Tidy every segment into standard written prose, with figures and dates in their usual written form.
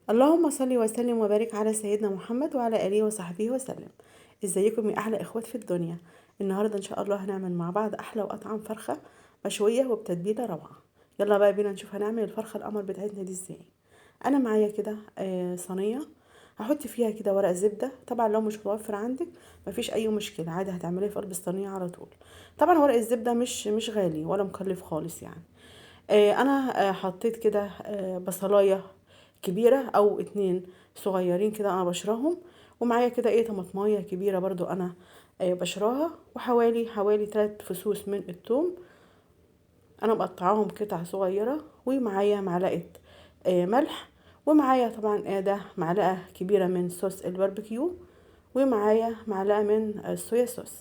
اللهم صل وسلم وبارك على سيدنا محمد وعلى آله وصحبه وسلم. ازيكم يا احلى اخوات في الدنيا؟ النهارده ان شاء الله هنعمل مع بعض احلى واطعم فرخه مشويه وبتتبيله روعه. يلا بقى بينا نشوف هنعمل الفرخه القمر بتاعتنا دي ازاي. انا معايا كده صينيه، هحط فيها كده ورق زبده. طبعا لو مش متوفر عندك مفيش اي مشكله، عادي هتعمليه في قلب الصينيه على طول. طبعا ورق الزبده مش غالي ولا مكلف خالص يعني. انا حطيت كده بصلايه كبيره او اتنين صغيرين كده انا بشراهم، ومعايا كده طماطمايه كبيره برضو انا بشراها، وحوالي 3 فصوص من الثوم انا مقطعاهم قطع صغيره، ومعايا معلقه ملح، ومعايا طبعا ده معلقه كبيره من صوص الباربيكيو، ومعايا معلقه من الصويا صوص،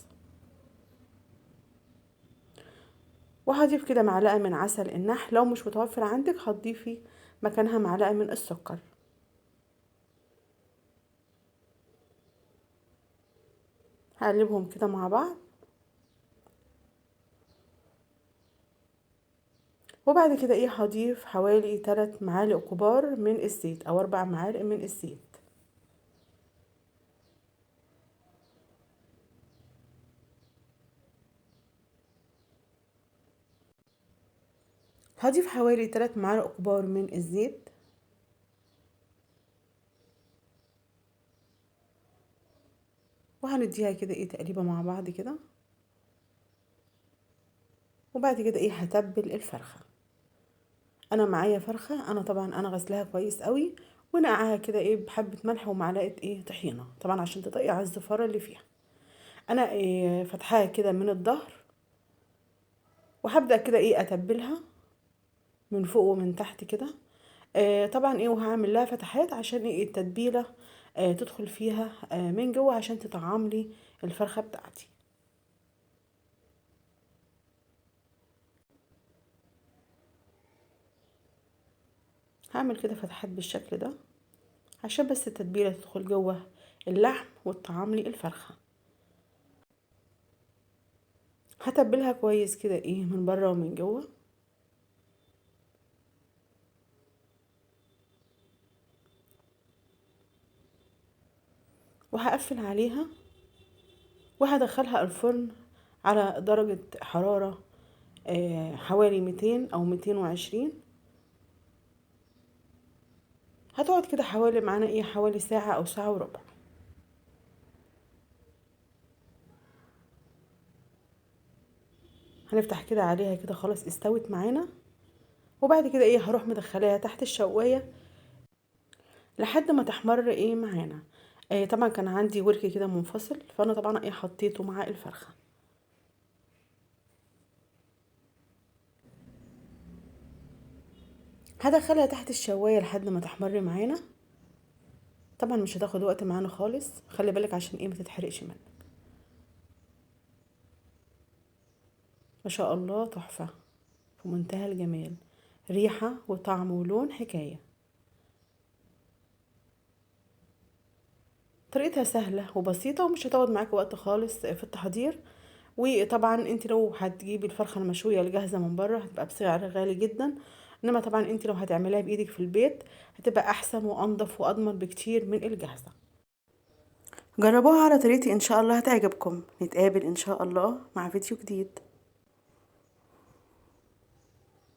وهضيف كده معلقه من عسل النحل. لو مش متوفر عندك هتضيفي مكانها معلقه من السكر. هقلبهم كده مع بعض، وبعد كده هضيف حوالي 3 معالق كبار من الزيت او 4 معالق من الزيت. هضيف حوالي 3 معالق كبار من الزيت، وهنديها كده تقليبه مع بعض كده. وبعد كده هتبل الفرخه. انا معايا فرخه، انا طبعا غسلها كويس قوي، ونقعها كده بحبه ملح ومعلقه طحينه، طبعا عشان تطيع الزفاره اللي فيها. انا فتحاها كده من الظهر، وهبدا كده اتبلها من فوق ومن تحت كده. طبعا وهعمل لها فتحات عشان التتبيله تدخل فيها من جوه عشان تطعم لي الفرخه بتاعتي. هعمل كده فتحات بالشكل ده عشان بس التتبيله تدخل جوه اللحم وتطعم لي الفرخه. هتبلها كويس كده من بره ومن جوه. وهقفل عليها، وهدخلها الفرن على درجه حراره حوالي 200 او 220. هتقعد كده حوالي معانا حوالي ساعه او ساعه وربع. هنفتح كده عليها كده، خلاص استوت معانا. وبعد كده هروح مدخلاها تحت الشوايه لحد ما تحمر معانا. طبعا كان عندي ورك كده منفصل، فانا طبعا حطيته مع الفرخه. هدخلها تحت الشوايه لحد ما تحمر معانا. طبعا مش هتاخد وقت معانا خالص، خلي بالك عشان ما تتحرقش منك. ما شاء الله تحفه، في منتهى الجمال، ريحه وطعم ولون حكايه. طريقتها سهله وبسيطه ومش هتاخد معاك وقت خالص في التحضير. وطبعا انت لو هتجيبي الفرخه المشويه الجاهزه من بره هتبقى بسعر غالي جدا، انما طبعا انت لو هتعمليها بايدك في البيت هتبقى احسن وانضف واضمن بكتير من الجاهزه. جربوها على طريقتي ان شاء الله هتعجبكم. نتقابل ان شاء الله مع فيديو جديد.